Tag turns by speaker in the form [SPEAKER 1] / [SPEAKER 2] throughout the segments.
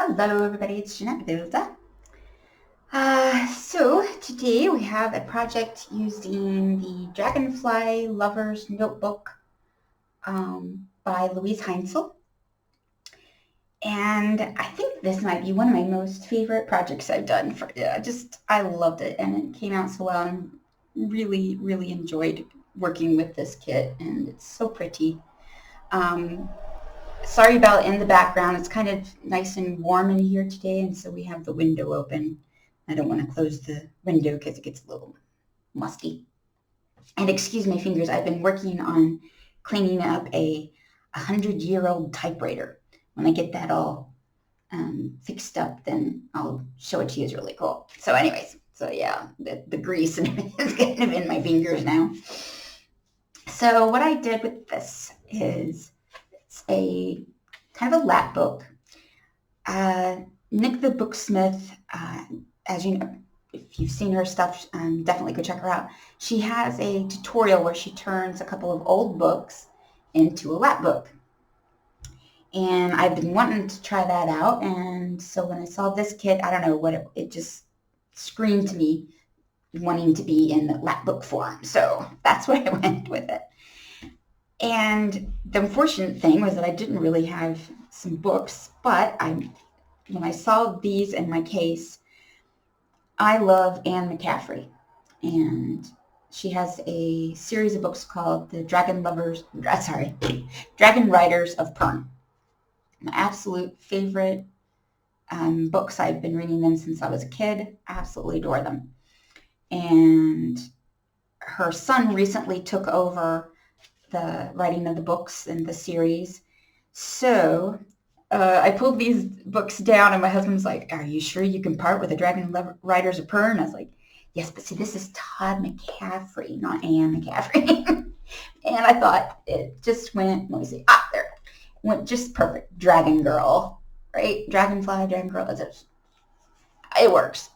[SPEAKER 1] Hello everybody, it's Jeanette Vilda. So today we have a project using the Dragonfly Lovers Notebook by Luise Heinzl. And I think this might be one of my most favorite projects I've done. I loved it and it came out so well and really enjoyed working with this kit, and it's so pretty. Sorry about in the background. It's kind of nice and warm in here today, and so we have the window open. I don't want to close the window because it gets a little musty. And excuse my fingers, I've been working on cleaning up a 100-year-old typewriter. When I get that all fixed up, then I'll show it to you. It's really cool. So anyways, yeah, the grease is kind of in my fingers now. So what I did with this is it's a kind of a lap book. Nik the Booksmith, as you know, if you've seen her stuff, definitely go check her out. She has a tutorial where she turns a couple of old books into a lap book. And I've been wanting to try that out, and so when I saw this kit, I don't know what it just screamed to me wanting to be in the lap book form. So that's why I went with it. And the unfortunate thing was that I didn't really have some books, but when I saw these in my case, I love Anne McCaffrey, and she has a series of books called the Dragon Riders of Pern. My absolute favorite books. I've been reading them since I was a kid. I absolutely adore them. And her son recently took over the writing of the books in the series. So I pulled these books down, and my husband was like, "Are you sure you can part with the Dragon Riders of Pern?" I was like, "Yes, but see, this is Todd McCaffrey, not Anne McCaffrey." And I thought it just went, let me see, there. Went just perfect. Dragon Girl, right? Dragonfly, Dragon Girl. It works.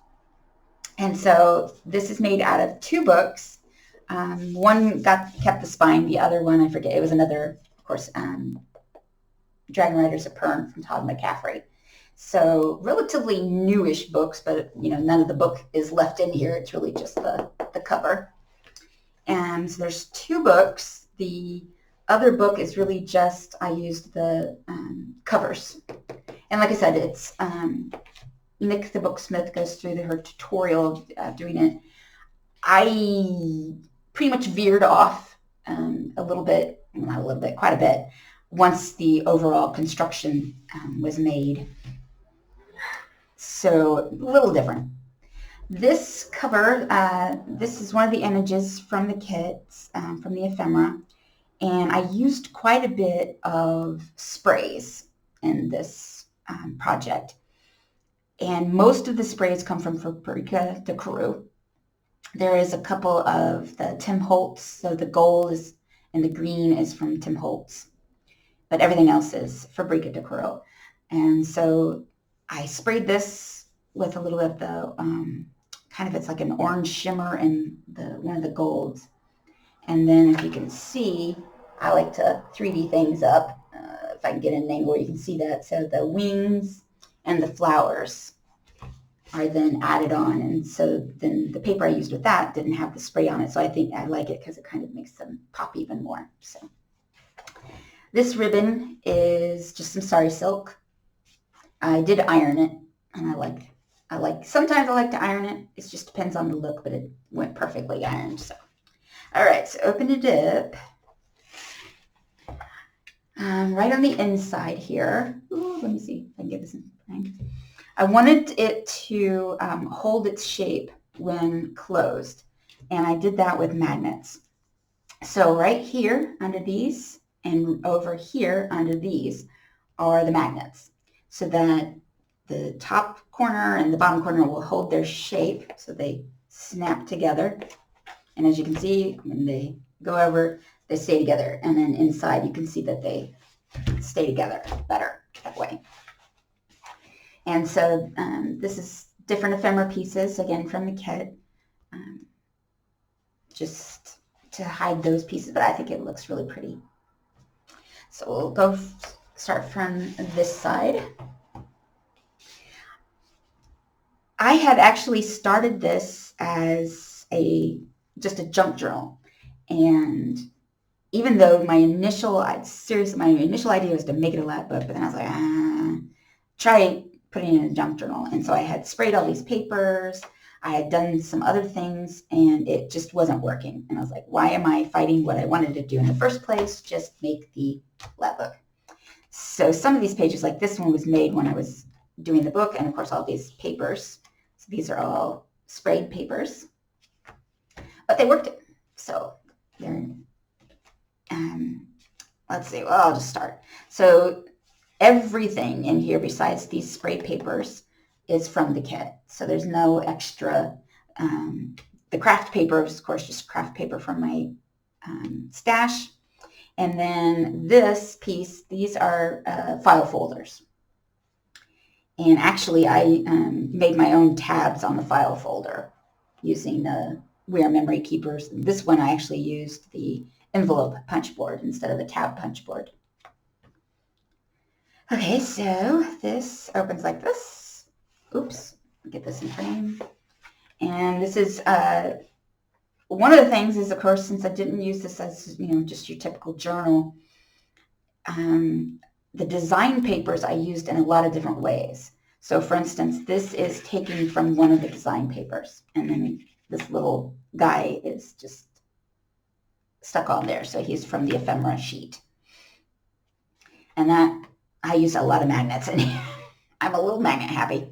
[SPEAKER 1] And so this is made out of two books. One kept the spine. The other one, I forget. It was another, of course, Dragon Riders of Pern from Todd McCaffrey. So relatively newish books, but none of the book is left in here. It's really just the cover. And so there's two books. The other book is really just, I used the covers. And like I said, it's Nik the Booksmith goes through her tutorial of doing it. I pretty much veered off a little bit, not a little bit, quite a bit, once the overall construction was made. So a little different. This cover, this is one of the images from the kits, from the ephemera. And I used quite a bit of sprays in this project. And most of the sprays come from Fabrica de Coru. There is a couple of the Tim Holtz, so the gold is and the green is from Tim Holtz. But everything else is Fabrica de Coru. And so I sprayed this with a little bit of the, it's like an orange shimmer in one of the golds. And then if you can see, I like to 3D things up. If I can get an angle where you can see that. So the wings and the flowers are then added on. And so then the paper I used with that didn't have the spray on it. So I think I like it because it kind of makes them pop even more. So this ribbon is just some sari silk. I did iron it, and sometimes I like to iron it. It just depends on the look, but it went perfectly ironed. So all right, so open it up. Right on the inside here. Ooh, let me see if I can get this in. I wanted it to hold its shape when closed, and I did that with magnets. So right here under these and over here under these are the magnets, so that the top corner and the bottom corner will hold their shape, so they snap together. And as you can see, when they go over, they stay together. And then inside, you can see that they stay together better that way. And so this is different ephemera pieces, again, from the kit, just to hide those pieces. But I think it looks really pretty. So we'll start from this side. I had actually started this as just a junk journal, and even though my initial idea was to make it a lap book, but then I was like, try putting it in a junk journal. And so I had sprayed all these papers. I had done some other things, and it just wasn't working. And I was like, why am I fighting what I wanted to do in the first place? Just make the lap book. So some of these pages, like this one, was made when I was doing the book, and of course all these papers. So these are all sprayed papers, but they worked. So they're, let's see, well, I'll just start. So everything in here besides these spray papers is from the kit. So there's no extra. The craft paper is, of course, just craft paper from my stash. And then this piece, these are file folders. And actually, I made my own tabs on the file folder using the We Are Memory Keepers. This one I actually used the envelope punch board instead of the tab punch board. Okay, so this opens like this. Oops, get this in frame. And this is one of the things is, of course, since I didn't use this as, just your typical journal, the design papers I used in a lot of different ways. So for instance, this is taken from one of the design papers, and then this little guy is just stuck on there. So he's from the ephemera sheet. And that, I use a lot of magnets in here. I'm a little magnet happy,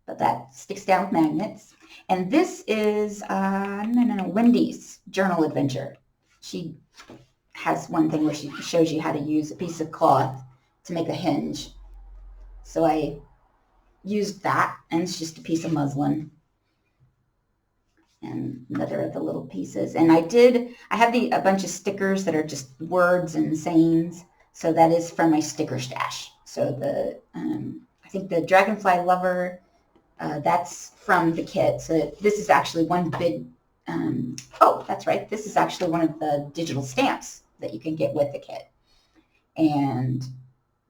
[SPEAKER 1] but that sticks down with magnets. And this is, Wendy's journal adventure. She has one thing where she shows you how to use a piece of cloth to make a hinge. So I used that, and it's just a piece of muslin. And another of the little pieces. And I have a bunch of stickers that are just words and sayings. So that is from my sticker stash. So I think the Dragonfly Lover, that's from the kit. So this is actually one big, that's right. This is actually one of the digital stamps that you can get with the kit. And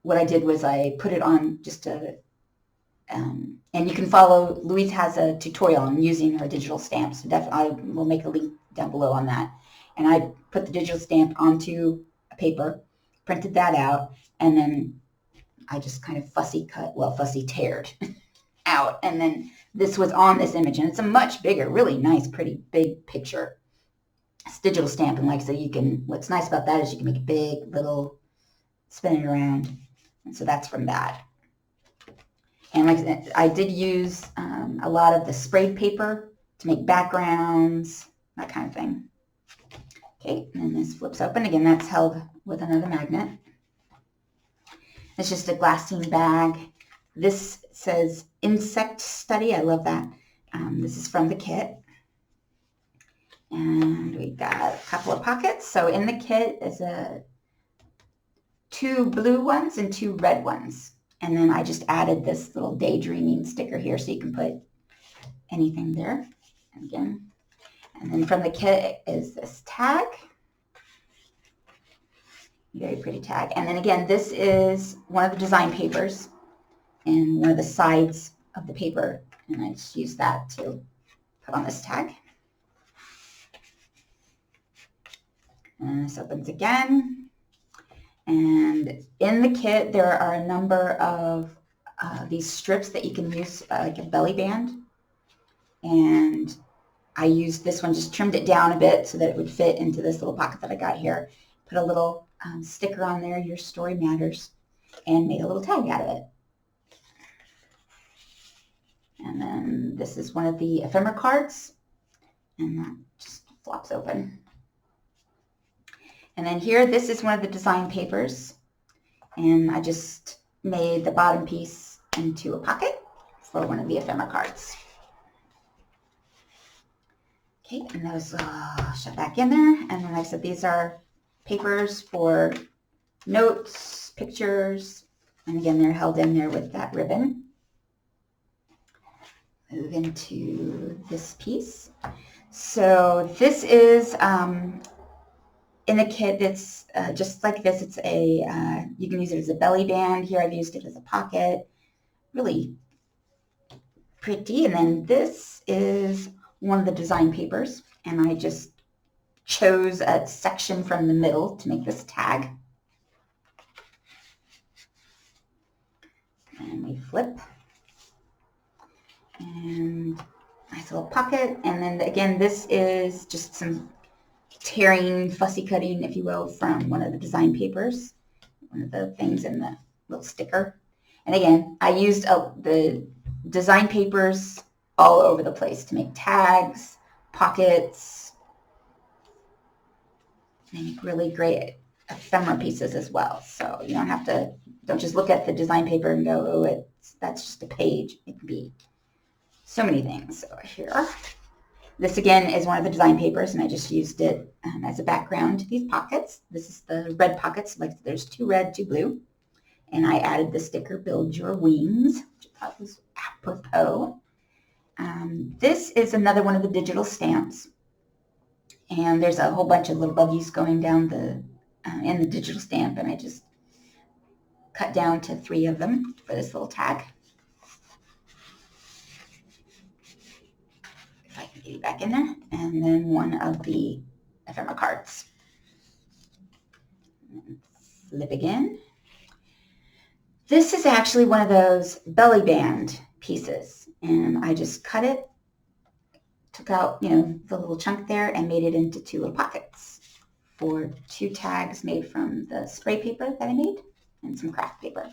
[SPEAKER 1] what I did was I put it on just and you can follow, Luise has a tutorial on using her digital stamps. So I will make a link down below on that. And I put the digital stamp onto a paper, printed that out, and then I just kind of fussy taired out. And then this was on this image, and it's a much bigger, really nice, pretty big picture. It's digital stamping, so what's nice about that is you can make a big, little, spin it around. And so that's from that. And like I said, I did use a lot of the sprayed paper to make backgrounds, that kind of thing. Okay, and then this flips open. Again, that's held with another magnet. It's just a glassine bag. This says insect study. I love that. This is from the kit. And we got a couple of pockets. So in the kit is 2 blue ones and 2 red ones. And then I just added this little daydreaming sticker here so you can put anything there. And then from the kit is this tag. Very pretty tag. And then again, this is one of the design papers and one of the sides of the paper. And I just use that to put on this tag. And this opens again. And in the kit, there are a number of these strips that you can use like a belly band. And I used this one, just trimmed it down a bit so that it would fit into this little pocket that I got here. Put a little sticker on there, Your Story Matters, and made a little tag out of it. And then this is one of the ephemera cards, and that just flops open. And then here, this is one of the design papers, and I just made the bottom piece into a pocket for one of the ephemera cards. Okay, and those shut back in there. And then, like I said, these are papers for notes, pictures, and again, they're held in there with that ribbon. Move into this piece. So this is in the kit. It's just like this. It's you can use it as a belly band. Here I've used it as a pocket. Really pretty. And then this is one of the design papers, and I just chose a section from the middle to make this tag. And we flip, and nice little pocket. And then again, this is just some tearing, fussy cutting, if you will, from one of the design papers, one of the things in the little sticker. And again, I used the design papers all over the place to make tags, pockets, and make really great ephemera pieces as well. So you don't have to, don't just look at the design paper and go, oh, that's just a page. It can be so many things. So here, this again is one of the design papers, and I just used it as a background to these pockets. This is the red pockets, like there's 2 red, 2 blue. And I added the sticker, Build Your Wings, which I thought was apropos. This is another one of the digital stamps. And there's a whole bunch of little buggies going down in the digital stamp, and I just cut down to 3 of them for this little tag. If I can get it back in there. And then one of the ephemera cards. Flip again. This is actually one of those belly band pieces, and I just cut it, took out, the little chunk there, and made it into 2 little pockets for 2 tags made from the spray paper that I made and some craft paper.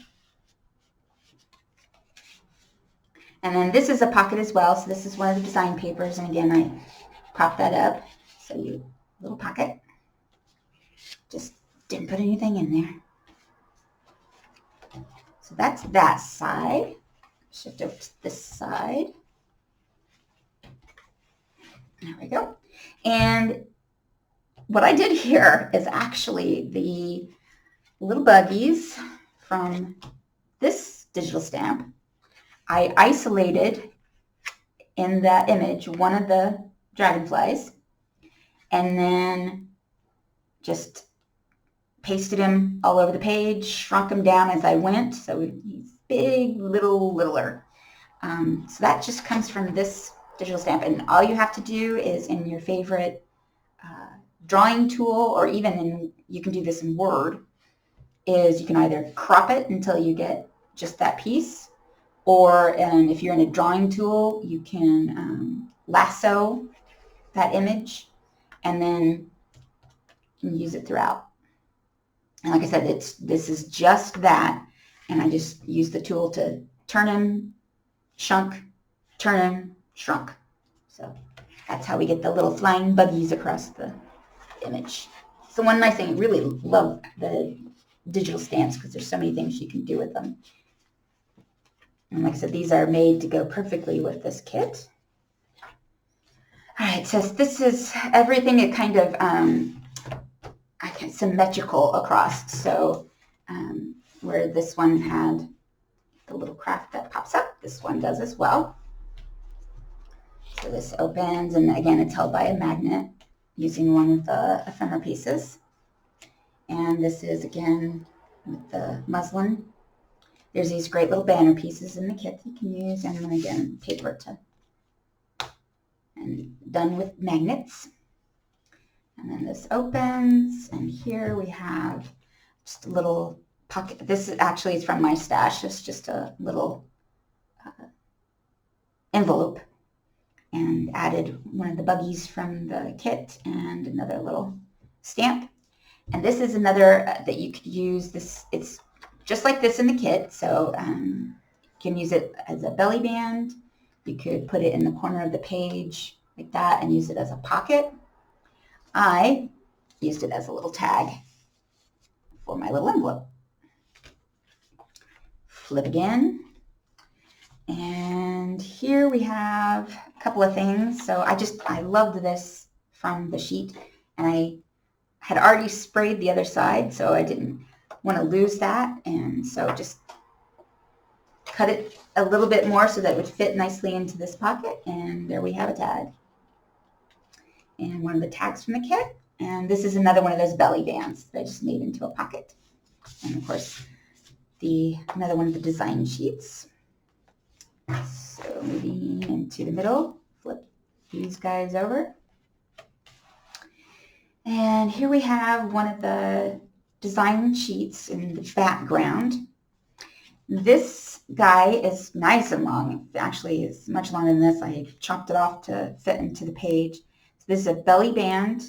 [SPEAKER 1] And then this is a pocket as well, so this is one of the design papers, and again, I propped that up, so little pocket. Just didn't put anything in there. So that's that side. Shift over to this side. There we go. And what I did here is actually the little buggies from this digital stamp. I isolated in that image one of the dragonflies, and then just pasted him all over the page, shrunk him down as I went, so he's big, littler. So that just comes from this digital stamp, and all you have to do is in your favorite drawing tool, or even you can do this in Word, is you can either crop it until you get just that piece, or if you're in a drawing tool, you can lasso that image, and then you can use it throughout. And like I said, this is just that, and I just use the tool to turn him, shrunk, turn him, shrunk. So that's how we get the little flying buggies across the image. So one nice thing, I really love the digital stamps because there's so many things you can do with them. And like I said, these are made to go perfectly with this kit. All right, so this is everything. It kind of symmetrical across. So where this one had the little craft that pops up, this one does as well. So this opens, and again, it's held by a magnet using one of the ephemera pieces. And this is again with the muslin. There's these great little banner pieces in the kit that you can use, and then again, paper and done with magnets. And then this opens, and here we have just a little pocket. This is actually from my stash. It's just a little envelope, and added one of the buggies from the kit and another little stamp. And this is another that you could use. It's just like this in the kit, so you can use it as a belly band. You could put it in the corner of the page like that and use it as a pocket. I used it as a little tag for my little envelope. Flip again. And here we have a couple of things. So I loved this from the sheet, and I had already sprayed the other side, so I didn't want to lose that. And so just cut it a little bit more so that it would fit nicely into this pocket. And there we have a tag. And one of the tags from the kit. And this is another one of those belly bands that I just made into a pocket. And of course, another one of the design sheets. So moving into the middle, flip these guys over. And here we have one of the design sheets in the background. This guy is nice and long. Actually, it's much longer than this. I chopped it off to fit into the page. So this is a belly band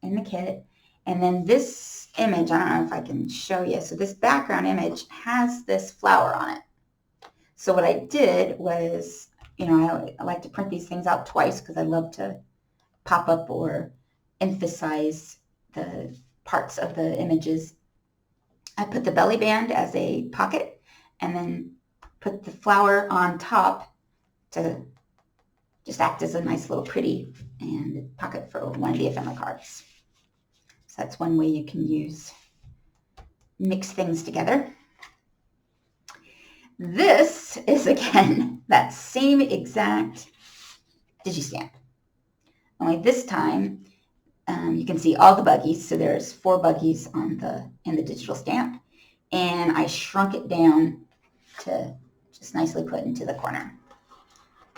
[SPEAKER 1] in the kit. And then this image, I don't know if I can show you. So this background image has this flower on it. So what I did was, I like to print these things out twice because I love to pop up or emphasize the parts of the images. I put the belly band as a pocket and then put the flower on top to just act as a nice little pretty and pocket for one of the ephemera cards. So that's one way you can mix things together. This is, again, that same exact digi-stamp. Only this time, you can see all the buggies. So there's 4 buggies in the digital stamp. And I shrunk it down to just nicely put into the corner.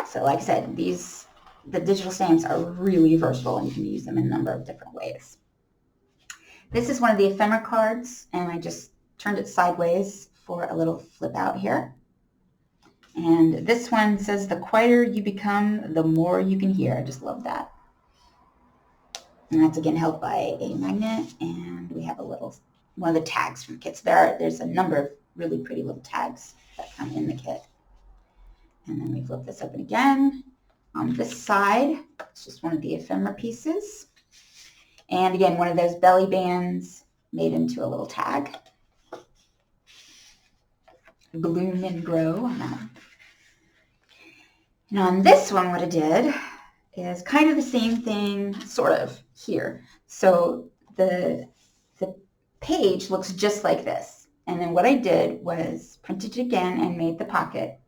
[SPEAKER 1] So like I said, the digital stamps are really versatile and you can use them in a number of different ways. This is one of the ephemera cards, and I just turned it sideways for a little flip out here. And this one says, the quieter you become, the more you can hear. I just love that. And that's again held by a magnet, and we have one of the tags from the kit. So there's a number of really pretty little tags that come in the kit. And then we flip this open again. On this side, it's just one of the ephemera pieces. And again, one of those belly bands made into a little tag. Bloom and grow on that one. And on this one, what I did is kind of the same thing, sort of, here. So the page looks just like this. And then what I did was printed it again and made the pocket.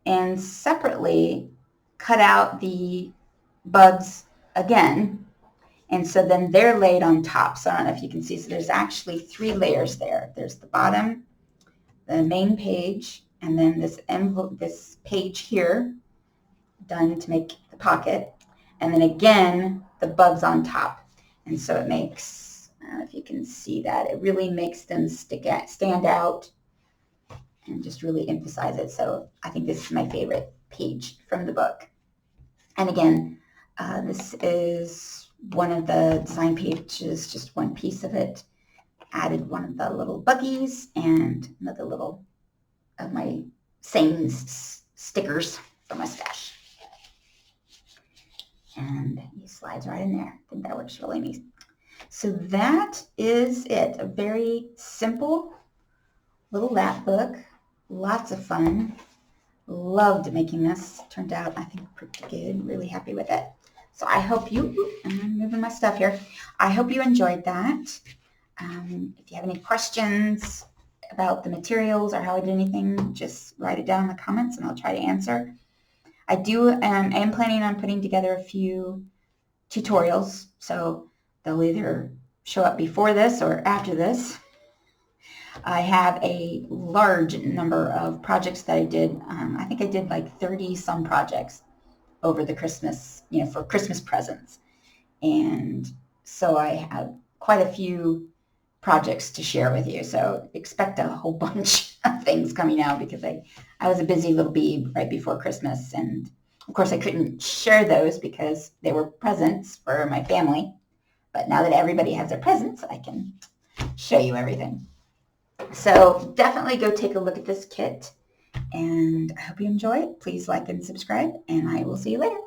[SPEAKER 1] And separately cut out the bugs again. And so then they're laid on top. So I don't know if you can see. So there's actually 3 layers there. There's the bottom, the main page, and then this envelope, this page here, done to make the pocket. And then again, the bugs on top. And so it makes, I don't know if you can see that, it really makes them stand out and just really emphasize it. So I think this is my favorite page from the book. And again, this is one of the design pages, just one piece of it. Added one of the little buggies and another little of my sayings stickers for my stash. And he slides right in there. I think that works really neat. So that is it. A very simple little lap book. Lots of fun. Loved making this. Turned out, I think, pretty good. Really happy with it. So I hope you, I'm moving my stuff here. I hope you enjoyed that. If you have any questions about the materials or how I did anything, just write it down in the comments and I'll try to answer. I am planning on putting together a few tutorials, so they'll either show up before this or after this. I have a large number of projects that I did. I think I did like 30 some projects over the Christmas, for Christmas presents. And so I have quite a few projects to share with you. So expect a whole bunch of things coming out because I was a busy little bee right before Christmas. And of course I couldn't share those because they were presents for my family. But now that everybody has their presents, I can show you everything. So definitely go take a look at this kit. And I hope you enjoy it. Please like and subscribe, and I will see you later.